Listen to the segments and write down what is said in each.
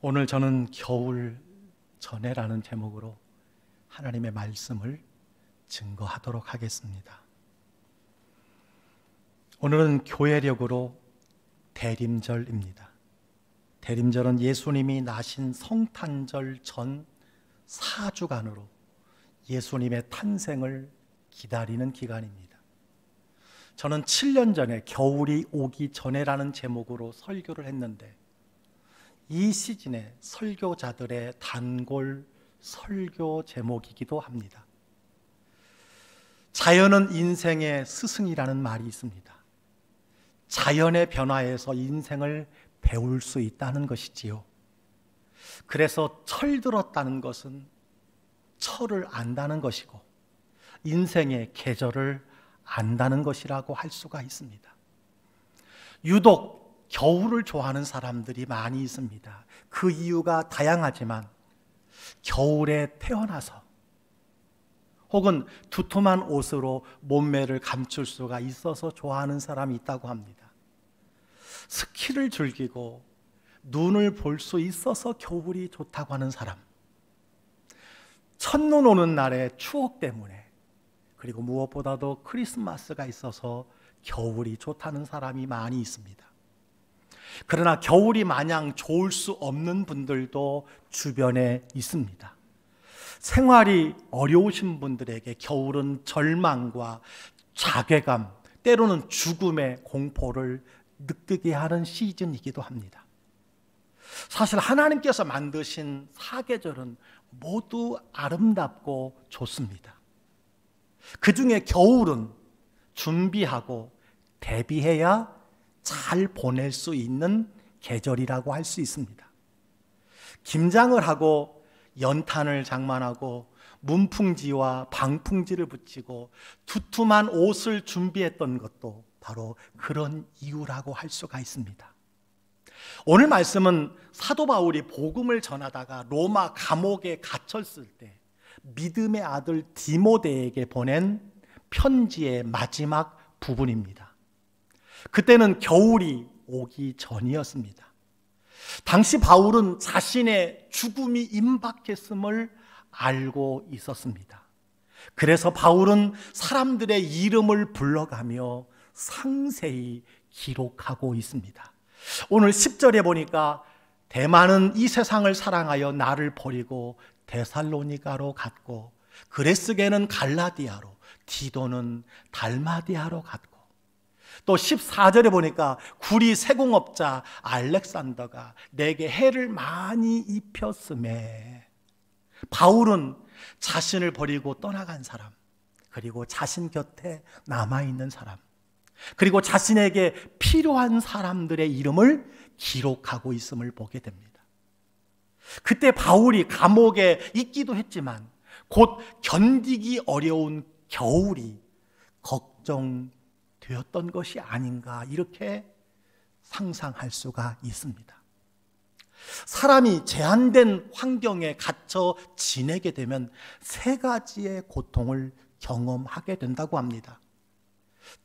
오늘 저는 겨울 전에라는 제목으로 하나님의 말씀을 증거하도록 하겠습니다. 오늘은 교회력으로 대림절입니다. 대림절은 예수님이 나신 성탄절 전 4주간으로 예수님의 탄생을 기다리는 기간입니다. 저는 7년 전에 겨울이 오기 전에라는 제목으로 설교를 했는데 이 시즌에 설교자들의 단골 설교 제목이기도 합니다. 자연은 인생의 스승이라는 말이 있습니다. 자연의 변화에서 인생을 배울 수 있다는 것이지요. 그래서 철들었다는 것은 철을 안다는 것이고 인생의 계절을 안다는 것이라고 할 수가 있습니다. 유독 겨울을 좋아하는 사람들이 많이 있습니다. 그 이유가 다양하지만 겨울에 태어나서 혹은 두툼한 옷으로 몸매를 감출 수가 있어서 좋아하는 사람이 있다고 합니다. 스키를 즐기고 눈을 볼 수 있어서 겨울이 좋다고 하는 사람, 첫눈 오는 날의 추억 때문에, 그리고 무엇보다도 크리스마스가 있어서 겨울이 좋다는 사람이 많이 있습니다. 그러나 겨울이 마냥 좋을 수 없는 분들도 주변에 있습니다. 생활이 어려우신 분들에게 겨울은 절망과 자괴감, 때로는 죽음의 공포를 느끼게 하는 시즌이기도 합니다. 사실 하나님께서 만드신 사계절은 모두 아름답고 좋습니다. 그 중에 겨울은 준비하고 대비해야 잘 보낼 수 있는 계절이라고 할 수 있습니다. 김장을 하고 연탄을 장만하고 문풍지와 방풍지를 붙이고 두툼한 옷을 준비했던 것도 바로 그런 이유라고 할 수가 있습니다. 오늘 말씀은 사도 바울이 복음을 전하다가 로마 감옥에 갇혔을 때 믿음의 아들 디모데에게 보낸 편지의 마지막 부분입니다. 그때는 겨울이 오기 전이었습니다. 당시 바울은 자신의 죽음이 임박했음을 알고 있었습니다. 그래서 바울은 사람들의 이름을 불러가며 상세히 기록하고 있습니다. 오늘 10절에 보니까 대만은 이 세상을 사랑하여 나를 버리고 데살로니가로 갔고 그레스게는 갈라디아로, 디도는 달마디아로 갔고, 또 14절에 보니까 구리 세공업자 알렉산더가 내게 해를 많이 입혔음에, 바울은 자신을 버리고 떠나간 사람, 그리고 자신 곁에 남아있는 사람, 그리고 자신에게 필요한 사람들의 이름을 기록하고 있음을 보게 됩니다. 그때 바울이 감옥에 있기도 했지만 곧 견디기 어려운 겨울이 걱정되었던 것이 아닌가, 이렇게 상상할 수가 있습니다. 사람이 제한된 환경에 갇혀 지내게 되면 세 가지의 고통을 경험하게 된다고 합니다.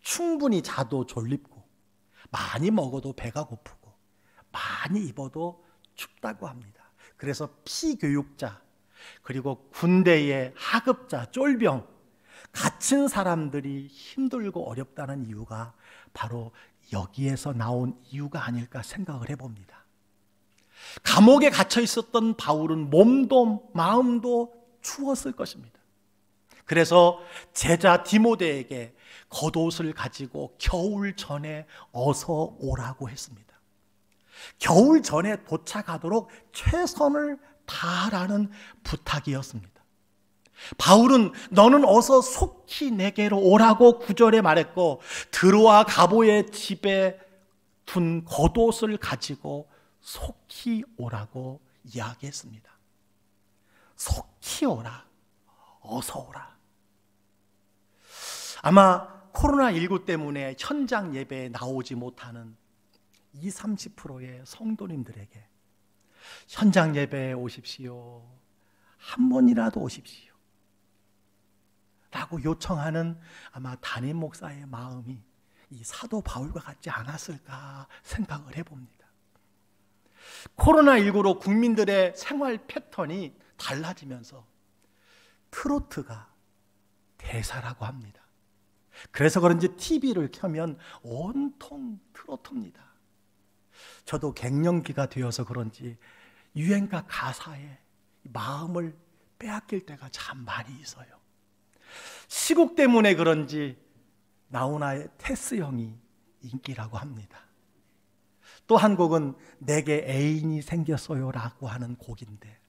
충분히 자도 졸립고, 많이 먹어도 배가 고프고, 많이 입어도 춥다고 합니다. 그래서 피교육자, 그리고 군대의 하급자, 쫄병, 갇힌 사람들이 힘들고 어렵다는 이유가 바로 여기에서 나온 이유가 아닐까 생각을 해봅니다. 감옥에 갇혀 있었던 바울은 몸도 마음도 추웠을 것입니다. 그래서 제자 디모데에게 겉옷을 가지고 겨울 전에 어서 오라고 했습니다. 겨울 전에 도착하도록 최선을 다하라는 부탁이었습니다. 바울은 너는 어서 속히 내게로 오라고 9절에 말했고, 드로아 가보의 집에 둔 겉옷을 가지고 속히 오라고 이야기했습니다. 속히 오라, 어서 오라. 아마 코로나19 때문에 현장 예배에 나오지 못하는 20, 30%의 성도님들에게 현장 예배에 오십시오, 한 번이라도 오십시오 라고 요청하는 아마 담임 목사의 마음이 이 사도 바울과 같지 않았을까 생각을 해봅니다. 코로나19로 국민들의 생활 패턴이 달라지면서 트로트가 대사라고 합니다. 그래서 그런지 TV를 켜면 온통 트로트입니다. 저도 갱년기가 되어서 그런지 유행가 가사에 마음을 빼앗길 때가 참 많이 있어요. 시국 때문에 그런지 나훈아의 테스 형이 인기라고 합니다. 또 한 곡은 내게 애인이 생겼어요 라고 하는 곡인데,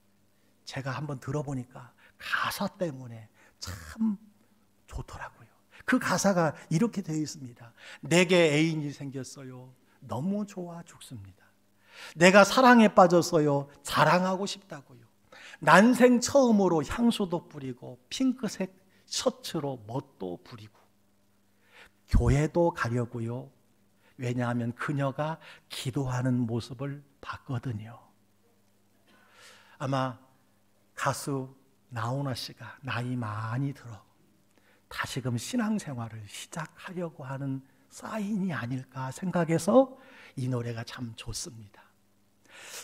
제가 한번 들어보니까 가사 때문에 참 좋더라고요. 그 가사가 이렇게 되어 있습니다. 내게 애인이 생겼어요. 너무 좋아 죽습니다. 내가 사랑에 빠졌어요. 자랑하고 싶다고요. 난생 처음으로 향수도 뿌리고 핑크색 셔츠로 멋도 부리고 교회도 가려고요. 왜냐하면 그녀가 기도하는 모습을 봤거든요. 아마 가수 나훈아 씨가 나이 많이 들어 다시금 신앙생활을 시작하려고 하는 사인이 아닐까 생각해서 이 노래가 참 좋습니다.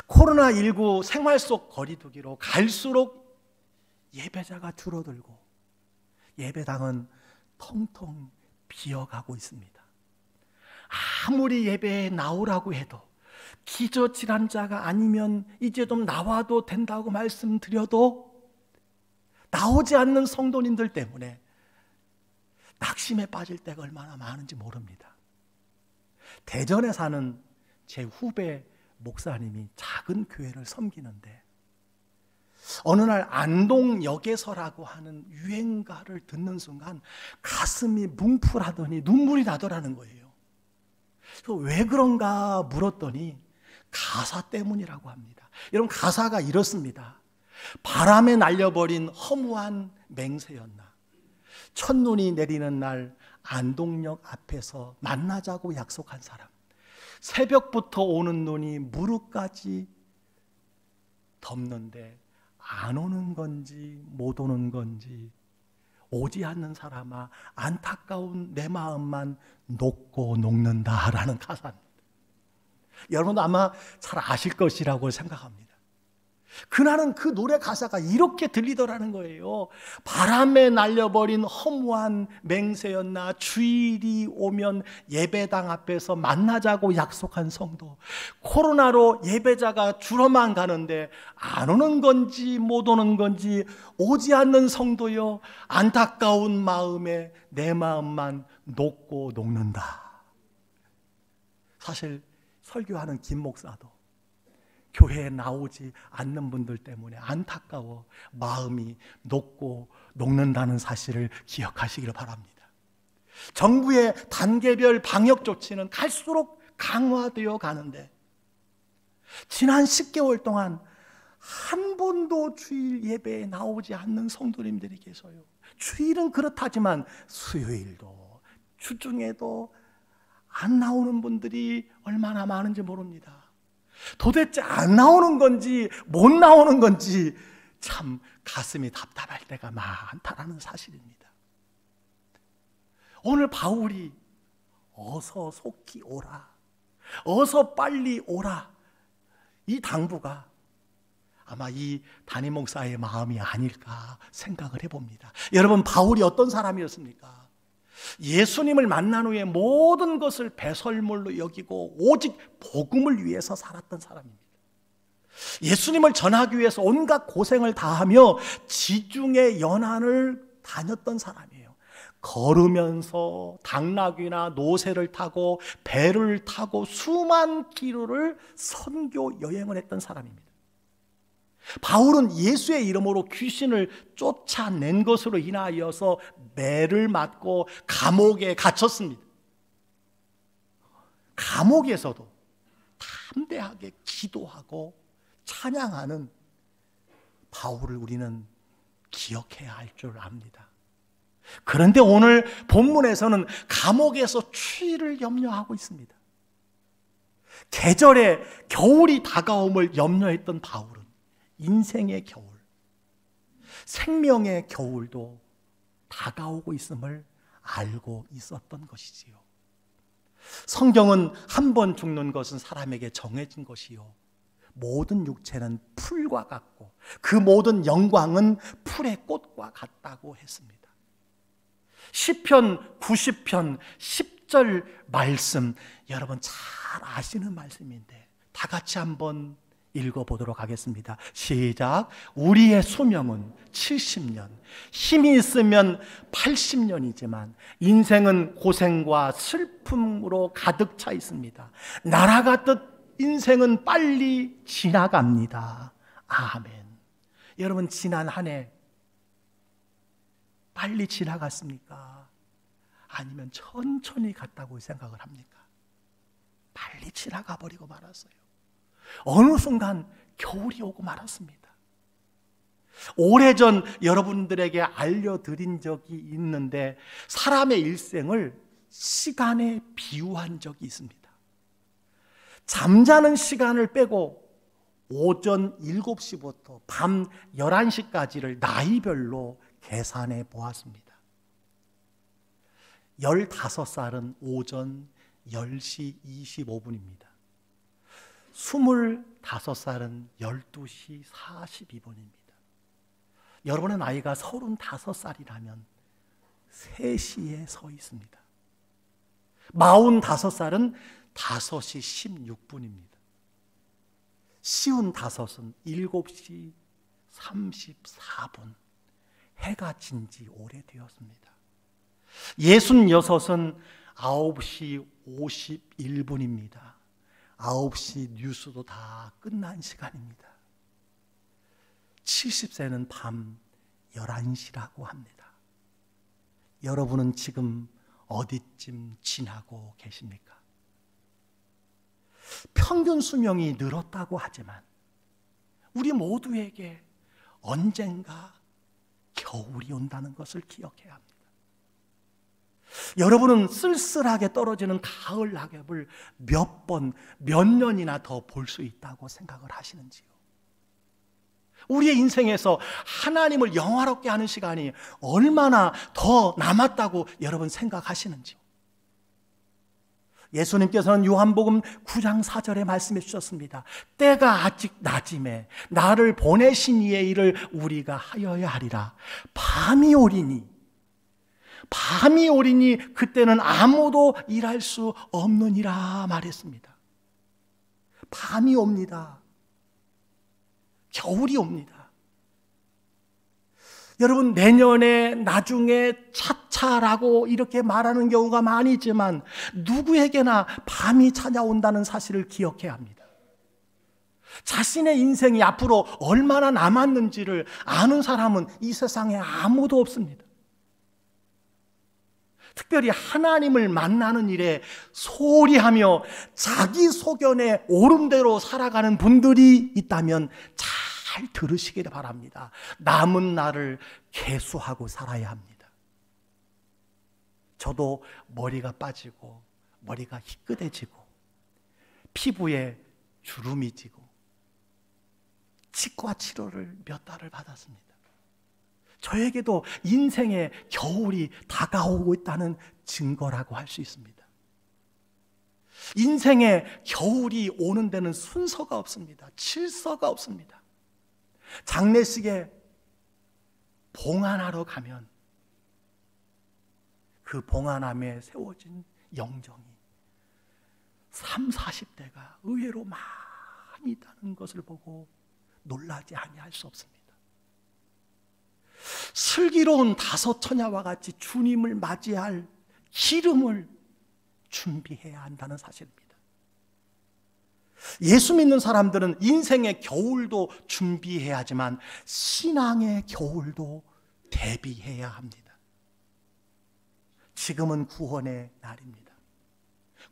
코로나19 생활 속 거리두기로 갈수록 예배자가 줄어들고 예배당은 텅텅 비어가고 있습니다. 아무리 예배에 나오라고 해도 기저질환자가 아니면 이제 좀 나와도 된다고 말씀드려도 나오지 않는 성도님들 때문에 낙심에 빠질 때가 얼마나 많은지 모릅니다. 대전에 사는 제 후배 목사님이 작은 교회를 섬기는데 어느 날 안동역에서라고 하는 유행가를 듣는 순간 가슴이 뭉클하더니 눈물이 나더라는 거예요. 왜 그런가 물었더니 가사 때문이라고 합니다. 여러분, 가사가 이렇습니다. 바람에 날려버린 허무한 맹세였나. 첫눈이 내리는 날 안동역 앞에서 만나자고 약속한 사람. 새벽부터 오는 눈이 무릎까지 덮는데 안 오는 건지 못 오는 건지 오지 않는 사람아 안타까운 내 마음만 녹고 녹는다라는 가사입니다. 여러분도 아마 잘 아실 것이라고 생각합니다. 그날은 그 노래 가사가 이렇게 들리더라는 거예요. 바람에 날려버린 허무한 맹세였나. 주일이 오면 예배당 앞에서 만나자고 약속한 성도. 코로나로 예배자가 줄어만 가는데 안 오는 건지 못 오는 건지 오지 않는 성도요. 안타까운 마음에 내 마음만 녹고 녹는다. 사실 설교하는 김 목사도 교회에 나오지 않는 분들 때문에 안타까워 마음이 녹고 녹는다는 사실을 기억하시기를 바랍니다. 정부의 단계별 방역 조치는 갈수록 강화되어 가는데 지난 10개월 동안 한 번도 주일 예배에 나오지 않는 성도님들이 계셔요. 주일은 그렇다지만 수요일도 주중에도 안 나오는 분들이 얼마나 많은지 모릅니다. 도대체 안 나오는 건지 못 나오는 건지 참 가슴이 답답할 때가 많다라는 사실입니다. 오늘 바울이 어서 속히 오라, 어서 빨리 오라, 이 당부가 아마 이 담임 목사의 마음이 아닐까 생각을 해봅니다. 여러분, 바울이 어떤 사람이었습니까? 예수님을 만난 후에 모든 것을 배설물로 여기고 오직 복음을 위해서 살았던 사람입니다. 예수님을 전하기 위해서 온갖 고생을 다하며 지중해 연안을 다녔던 사람이에요. 걸으면서 당나귀나 노새를 타고 배를 타고 수만 킬로를 선교 여행을 했던 사람입니다. 바울은 예수의 이름으로 귀신을 쫓아낸 것으로 인하여서 매를 맞고 감옥에 갇혔습니다. 감옥에서도 담대하게 기도하고 찬양하는 바울을 우리는 기억해야 할 줄 압니다. 그런데 오늘 본문에서는 감옥에서 추위를 염려하고 있습니다. 계절에 겨울이 다가옴을 염려했던 바울은 인생의 겨울, 생명의 겨울도 다가오고 있음을 알고 있었던 것이지요. 성경은 한 번 죽는 것은 사람에게 정해진 것이요, 모든 육체는 풀과 같고 그 모든 영광은 풀의 꽃과 같다고 했습니다. 시편 90편 10절 말씀, 여러분 잘 아시는 말씀인데 다 같이 한번 읽어보도록 하겠습니다. 시작. 우리의 수명은 70년, 힘이 있으면 80년이지만 인생은 고생과 슬픔으로 가득 차 있습니다. 날아가듯 인생은 빨리 지나갑니다. 아멘. 여러분, 지난 한 해 빨리 지나갔습니까? 아니면 천천히 갔다고 생각을 합니까? 빨리 지나가 버리고 말았어요. 어느 순간 겨울이 오고 말았습니다. 오래전 여러분들에게 알려드린 적이 있는데 사람의 일생을 시간에 비유한 적이 있습니다. 잠자는 시간을 빼고 오전 7시부터 밤 11시까지를 나이별로 계산해 보았습니다. 15살은 오전 10시 25분입니다. 25살은 12시 42분입니다. 여러분의 나이가 35살이라면 3시에 서 있습니다. 45살은 5시 16분입니다. 55은 7시 34분. 해가 진 지 오래되었습니다. 66은 9시 51분입니다. 9시 뉴스도 다 끝난 시간입니다. 70세는 밤 11시라고 합니다. 여러분은 지금 어디쯤 지나고 계십니까? 평균 수명이 늘었다고 하지만 우리 모두에게 언젠가 겨울이 온다는 것을 기억해야 합니다. 여러분은 쓸쓸하게 떨어지는 가을 낙엽을 몇 번, 몇 년이나 더 볼 수 있다고 생각을 하시는지요? 우리의 인생에서 하나님을 영화롭게 하는 시간이 얼마나 더 남았다고 여러분 생각하시는지요? 예수님께서는 요한복음 9장 4절에 말씀해 주셨습니다. 때가 아직 낮임에 나를 보내신 이의 일을 우리가 하여야 하리라. 밤이 오리니 그때는 아무도 일할 수 없느니라 말했습니다. 밤이 옵니다. 겨울이 옵니다. 여러분, 내년에, 나중에, 차차라고 이렇게 말하는 경우가 많이 있지만 누구에게나 밤이 찾아온다는 사실을 기억해야 합니다. 자신의 인생이 앞으로 얼마나 남았는지를 아는 사람은 이 세상에 아무도 없습니다. 특별히 하나님을 만나는 일에 소홀히 하며 자기 소견에 옳은 대로 살아가는 분들이 있다면 잘 들으시기를 바랍니다. 남은 날을 계수하고 살아야 합니다. 저도 머리가 빠지고 머리가 희끗해지고 피부에 주름이 지고 치과 치료를 몇 달을 받았습니다. 저에게도 인생의 겨울이 다가오고 있다는 증거라고 할 수 있습니다. 인생의 겨울이 오는 데는 순서가 없습니다. 질서가 없습니다. 장례식에 봉안하러 가면 그 봉안함에 세워진 영정이 30, 40대가 의외로 많이 있다는 것을 보고 놀라지 아니할 수 없습니다. 슬기로운 다섯 처녀와 같이 주님을 맞이할 기름을 준비해야 한다는 사실입니다. 예수 믿는 사람들은 인생의 겨울도 준비해야 하지만 신앙의 겨울도 대비해야 합니다. 지금은 구원의 날입니다.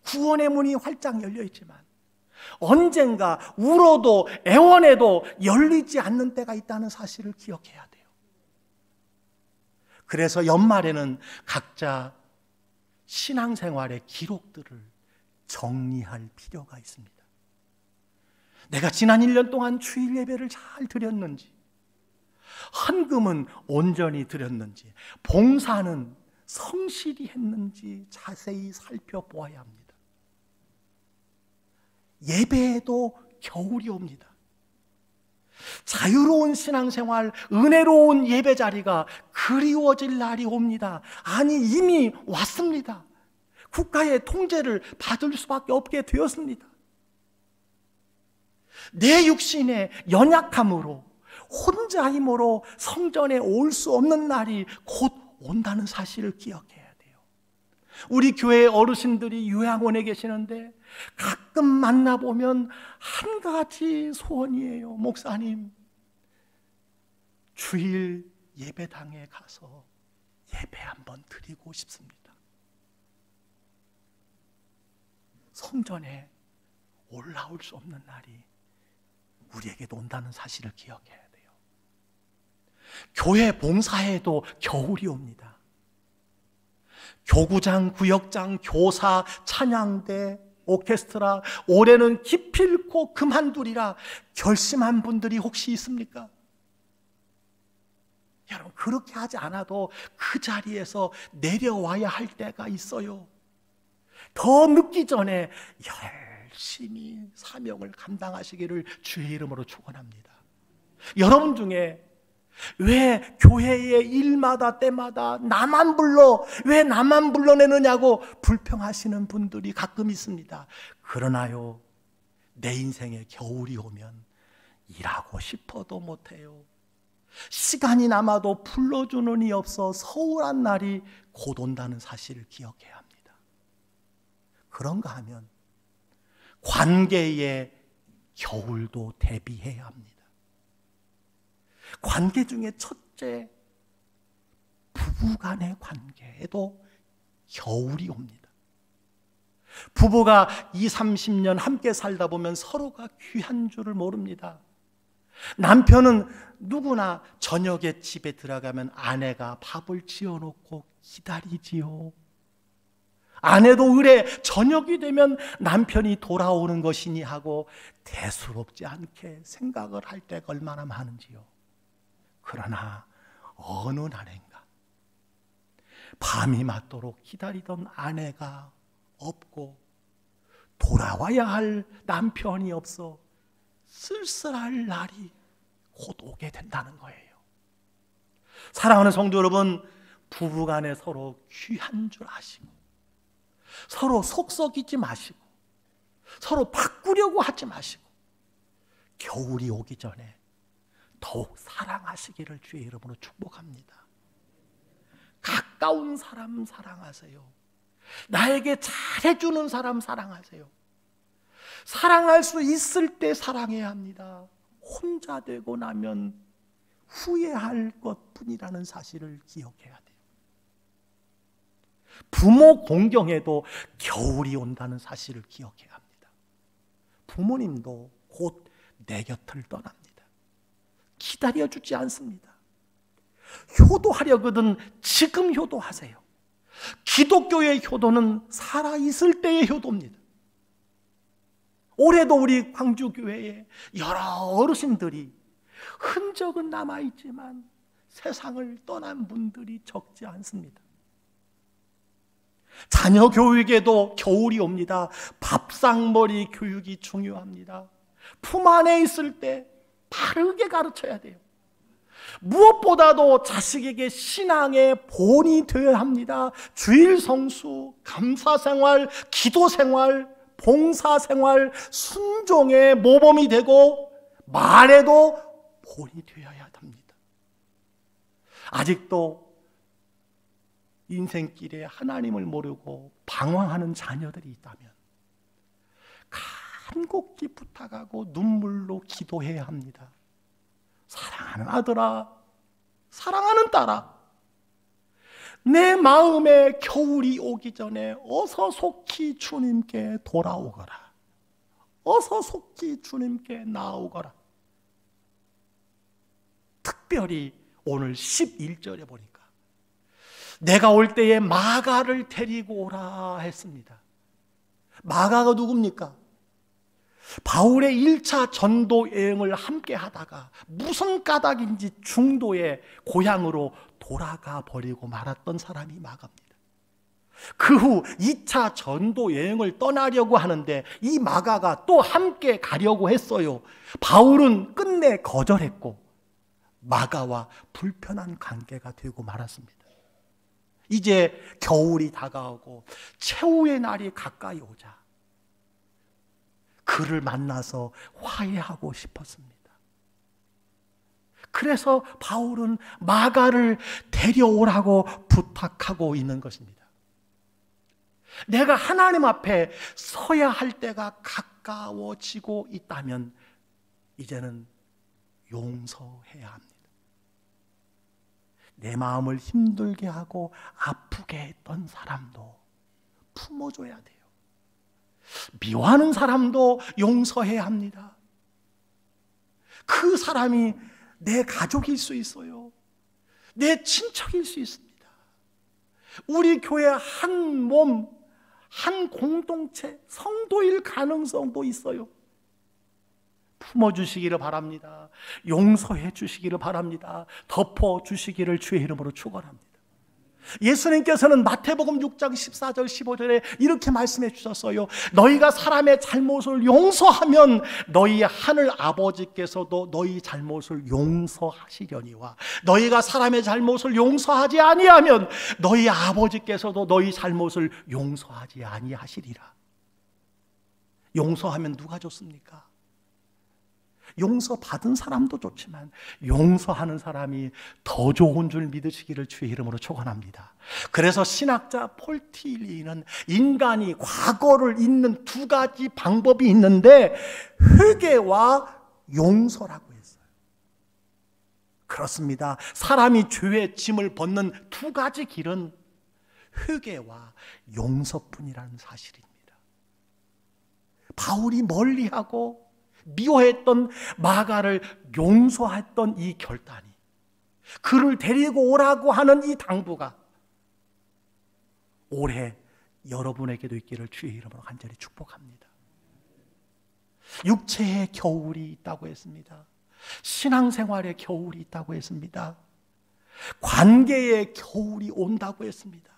구원의 문이 활짝 열려 있지만 언젠가 울어도 애원해도 열리지 않는 때가 있다는 사실을 기억해야 돼요. 그래서 연말에는 각자 신앙생활의 기록들을 정리할 필요가 있습니다. 내가 지난 1년 동안 주일 예배를 잘 드렸는지, 헌금은 온전히 드렸는지, 봉사는 성실히 했는지 자세히 살펴보아야 합니다. 예배에도 겨울이 옵니다. 자유로운 신앙생활, 은혜로운 예배 자리가 그리워질 날이 옵니다. 아니, 이미 왔습니다. 국가의 통제를 받을 수밖에 없게 되었습니다. 내 육신의 연약함으로, 혼자 힘으로 성전에 올 수 없는 날이 곧 온다는 사실을 기억해야 돼요. 우리 교회 어르신들이 요양원에 계시는데 가끔 만나보면 한 가지 소원이에요. 목사님, 주일 예배당에 가서 예배 한번 드리고 싶습니다. 성전에 올라올 수 없는 날이 우리에게도 온다는 사실을 기억해야 돼요. 교회 봉사에도 겨울이 옵니다. 교구장, 구역장, 교사, 찬양대, 오케스트라, 올해는 기필코 그만두리라 결심한 분들이 혹시 있습니까? 여러분, 그렇게 하지 않아도 그 자리에서 내려와야 할 때가 있어요. 더 늦기 전에 열심히 사명을 감당하시기를 주의 이름으로 축원합니다. 여러분 중에 왜 교회의 일마다 때마다 나만 불러, 왜 나만 불러내느냐고 불평하시는 분들이 가끔 있습니다. 그러나요, 내 인생에 겨울이 오면 일하고 싶어도 못해요. 시간이 남아도 불러주는 이 없어 서운한 날이 곧 온다는 사실을 기억해야 합니다. 그런가 하면 관계의 겨울도 대비해야 합니다. 관계 중에 첫째, 부부간의 관계에도 겨울이 옵니다. 부부가 20, 30년 함께 살다 보면 서로가 귀한 줄을 모릅니다. 남편은 누구나 저녁에 집에 들어가면 아내가 밥을 지어놓고 기다리지요. 아내도 의뢰 저녁이 되면 남편이 돌아오는 것이니 하고 대수롭지 않게 생각을 할 때가 얼마나 많은지요. 그러나 어느 날인가 밤이 맞도록 기다리던 아내가 없고 돌아와야 할 남편이 없어 쓸쓸할 날이 곧 오게 된다는 거예요. 사랑하는 성도 여러분, 부부간에 서로 귀한 줄 아시고 서로 속썩이지 마시고 서로 바꾸려고 하지 마시고 겨울이 오기 전에 더욱 사랑하시기를 주의 이름으로 축복합니다. 가까운 사람 사랑하세요. 나에게 잘해주는 사람 사랑하세요. 사랑할 수 있을 때 사랑해야 합니다. 혼자 되고 나면 후회할 것뿐이라는 사실을 기억해야 돼요. 부모 공경에도 겨울이 온다는 사실을 기억해야 합니다. 부모님도 곧 내 곁을 떠납니다. 기다려주지 않습니다. 효도하려거든 지금 효도하세요. 기독교의 효도는 살아있을 때의 효도입니다. 올해도 우리 광주교회에 여러 어르신들이 흔적은 남아있지만 세상을 떠난 분들이 적지 않습니다. 자녀 교육에도 겨울이 옵니다. 밥상머리 교육이 중요합니다. 품 안에 있을 때 바르게 가르쳐야 돼요. 무엇보다도 자식에게 신앙의 본이 되어야 합니다. 주일 성수, 감사생활, 기도생활, 봉사생활, 순종의 모범이 되고 말에도 본이 되어야 합니다. 아직도 인생길에 하나님을 모르고 방황하는 자녀들이 있다면 간곡히 부탁하고 눈물로 기도해야 합니다. 사랑하는 아들아, 사랑하는 딸아, 내 마음에 겨울이 오기 전에 어서 속히 주님께 돌아오거라. 어서 속히 주님께 나아오거라. 특별히 오늘 11절에 보니까 내가 올 때에 마가를 데리고 오라 했습니다. 마가가 누굽니까? 바울의 1차 전도 여행을 함께 하다가 무슨 까닭인지 중도의 고향으로 돌아가 버리고 말았던 사람이 마가입니다. 그 후 2차 전도 여행을 떠나려고 하는데 이 마가가 또 함께 가려고 했어요. 바울은 끝내 거절했고 마가와 불편한 관계가 되고 말았습니다. 이제 겨울이 다가오고 최후의 날이 가까이 오자 그를 만나서 화해하고 싶었습니다. 그래서 바울은 마가를 데려오라고 부탁하고 있는 것입니다. 내가 하나님 앞에 서야 할 때가 가까워지고 있다면 이제는 용서해야 합니다. 내 마음을 힘들게 하고 아프게 했던 사람도 품어줘야 돼요. 미워하는 사람도 용서해야 합니다. 그 사람이 내 가족일 수 있어요. 내 친척일 수 있습니다. 우리 교회 한 몸, 한 공동체, 성도일 가능성도 있어요. 품어주시기를 바랍니다. 용서해 주시기를 바랍니다. 덮어주시기를 주의 이름으로 축원합니다. 예수님께서는 마태복음 6장 14절 15절에 이렇게 말씀해 주셨어요. 너희가 사람의 잘못을 용서하면 너희 하늘 아버지께서도 너희 잘못을 용서하시려니와 너희가 사람의 잘못을 용서하지 아니하면 너희 아버지께서도 너희 잘못을 용서하지 아니하시리라. 용서하면 누가 좋습니까? 용서받은 사람도 좋지만 용서하는 사람이 더 좋은 줄 믿으시기를 주의 이름으로 축원합니다. 그래서 신학자 폴 티리는 인간이 과거를 잊는 두 가지 방법이 있는데 회개와 용서라고 했어요. 그렇습니다. 사람이 죄의 짐을 벗는 두 가지 길은 회개와 용서뿐이라는 사실입니다. 바울이 멀리하고 미워했던 마가를 용서했던 이 결단이, 그를 데리고 오라고 하는 이 당부가 올해 여러분에게도 있기를 주의 이름으로 간절히 축복합니다. 육체의 겨울이 있다고 했습니다. 신앙생활의 겨울이 있다고 했습니다. 관계의 겨울이 온다고 했습니다.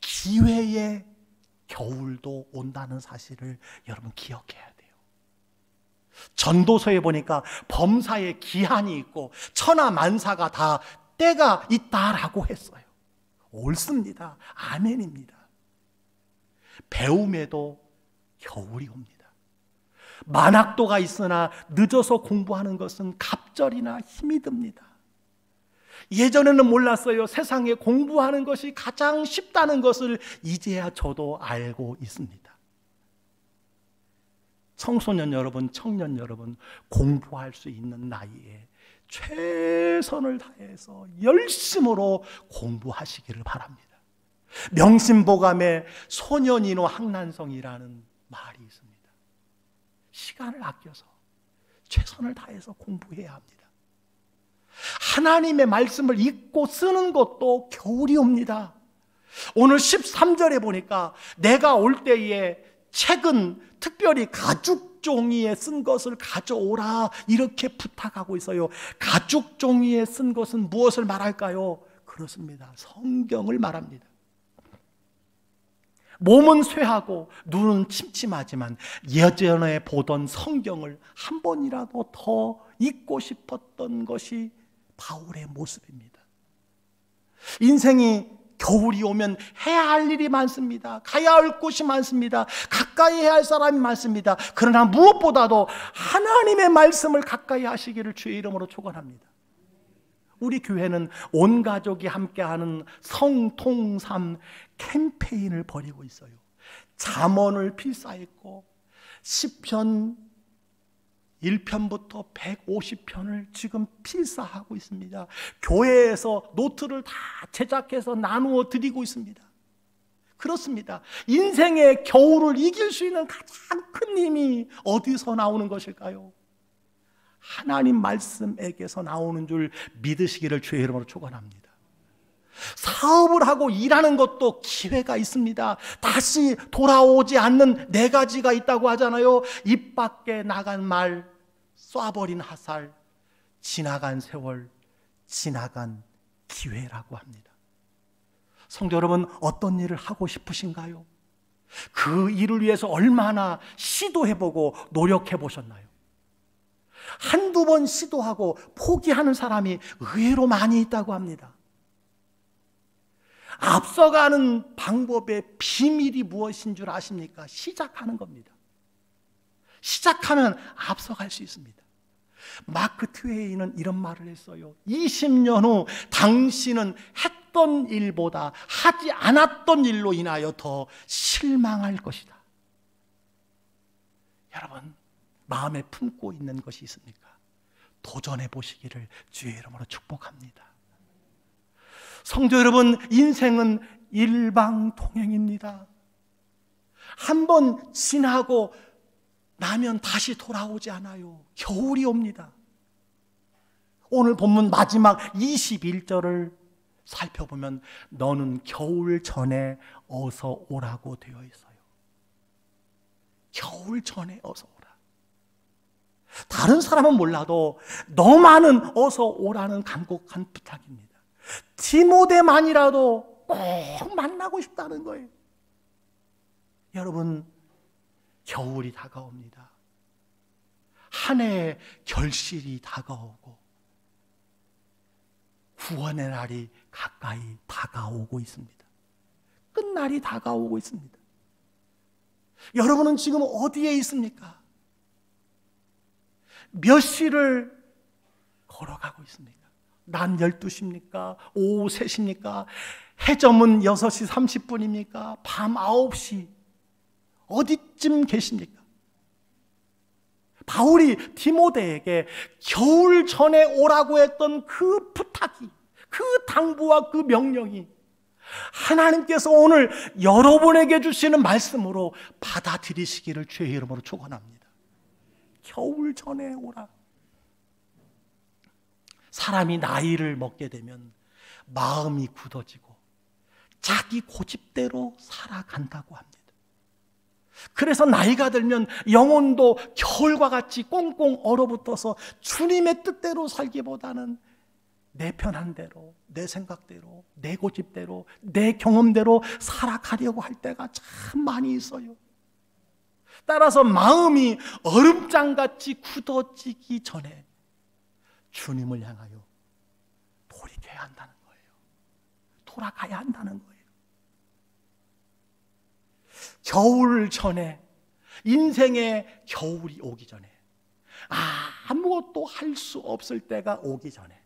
기회의 겨울도 온다는 사실을 여러분 기억해야 돼요. 전도서에 보니까 범사에 기한이 있고 천하만사가 다 때가 있다라고 했어요. 옳습니다. 아멘입니다. 배움에도 겨울이 옵니다. 만학도가 있으나 늦어서 공부하는 것은 갑절이나 힘이 듭니다. 예전에는 몰랐어요. 세상에 공부하는 것이 가장 쉽다는 것을 이제야 저도 알고 있습니다. 청소년 여러분, 청년 여러분, 공부할 수 있는 나이에 최선을 다해서 열심으로 공부하시기를 바랍니다. 명심보감에 소년인후 학난성이라는 말이 있습니다. 시간을 아껴서 최선을 다해서 공부해야 합니다. 하나님의 말씀을 읽고 쓰는 것도 겨울이 옵니다. 오늘 13절에 보니까 내가 올 때에 책은 특별히 가죽 종이에 쓴 것을 가져오라 이렇게 부탁하고 있어요. 가죽 종이에 쓴 것은 무엇을 말할까요? 그렇습니다. 성경을 말합니다. 몸은 쇠하고 눈은 침침하지만 예전에 보던 성경을 한 번이라도 더 읽고 싶었던 것이 바울의 모습입니다. 인생이 겨울이 오면 해야 할 일이 많습니다. 가야 할 곳이 많습니다. 가까이 해야 할 사람이 많습니다. 그러나 무엇보다도 하나님의 말씀을 가까이 하시기를 주의 이름으로 축원합니다. 우리 교회는 온 가족이 함께하는 성통삼 캠페인을 벌이고 있어요. 잠언을 필사했고 시편 1편부터 150편을 지금 필사하고 있습니다. 교회에서 노트를 다 제작해서 나누어 드리고 있습니다. 그렇습니다. 인생의 겨울을 이길 수 있는 가장 큰 힘이 어디서 나오는 것일까요? 하나님 말씀에게서 나오는 줄 믿으시기를 주의 이름으로 축원합니다. 사업을 하고 일하는 것도 기회가 있습니다. 다시 돌아오지 않는 네 가지가 있다고 하잖아요. 입 밖에 나간 말, 쏴버린 화살, 지나간 세월, 지나간 기회라고 합니다. 성도 여러분, 어떤 일을 하고 싶으신가요? 그 일을 위해서 얼마나 시도해보고 노력해보셨나요? 한두 번 시도하고 포기하는 사람이 의외로 많이 있다고 합니다. 앞서가는 방법의 비밀이 무엇인 줄 아십니까? 시작하는 겁니다. 시작하면 앞서갈 수 있습니다. 마크 트웨이는 이런 말을 했어요. 20년 후 당신은 했던 일보다 하지 않았던 일로 인하여 더 실망할 것이다. 여러분, 마음에 품고 있는 것이 있습니까? 도전해 보시기를 주의 이름으로 축복합니다. 성도 여러분, 인생은 일방통행입니다. 한번 지나고 나면 다시 돌아오지 않아요. 겨울이 옵니다. 오늘 본문 마지막 21절을 살펴보면 너는 겨울 전에 어서 오라고 되어 있어요. 겨울 전에 어서 오라. 다른 사람은 몰라도 너만은 어서 오라는 간곡한 부탁입니다. 디모데만이라도 꼭 만나고 싶다는 거예요. 여러분, 겨울이 다가옵니다. 한 해의 결실이 다가오고 구원의 날이 가까이 다가오고 있습니다. 끝날이 다가오고 있습니다. 여러분은 지금 어디에 있습니까? 몇 시를 걸어가고 있습니까? 낮 12시입니까? 오후 3시입니까? 해점은 6시 30분입니까? 밤 9시 어디쯤 계십니까? 바울이 디모데에게 겨울 전에 오라고 했던 그 부탁이, 그 당부와 그 명령이 하나님께서 오늘 여러분에게 주시는 말씀으로 받아들이시기를 주의 이름으로 축원합니다. 겨울 전에 오라. 사람이 나이를 먹게 되면 마음이 굳어지고 자기 고집대로 살아간다고 합니다. 그래서 나이가 들면 영혼도 겨울과 같이 꽁꽁 얼어붙어서 주님의 뜻대로 살기보다는 내 편한 대로, 내 생각대로, 내 고집대로, 내 경험대로 살아가려고 할 때가 참 많이 있어요. 따라서 마음이 얼음장같이 굳어지기 전에 주님을 향하여 돌이켜야 한다는 거예요. 돌아가야 한다는 거예요. 겨울 전에, 인생의 겨울이 오기 전에, 아무것도 할 수 없을 때가 오기 전에,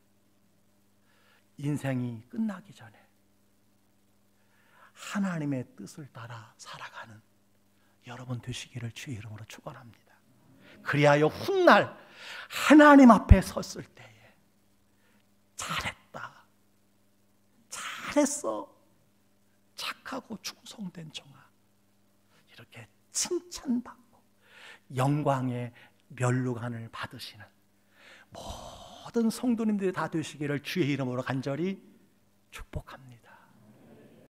인생이 끝나기 전에 하나님의 뜻을 따라 살아가는 여러분 되시기를 주의 이름으로 축원합니다. 그리하여 훗날 하나님 앞에 섰을 때에 잘했다, 잘했어, 착하고 충성된 종아, 이렇게 칭찬받고 영광의 면류관을 받으시는 모든 성도님들이 다 되시기를 주의 이름으로 간절히 축복합니다.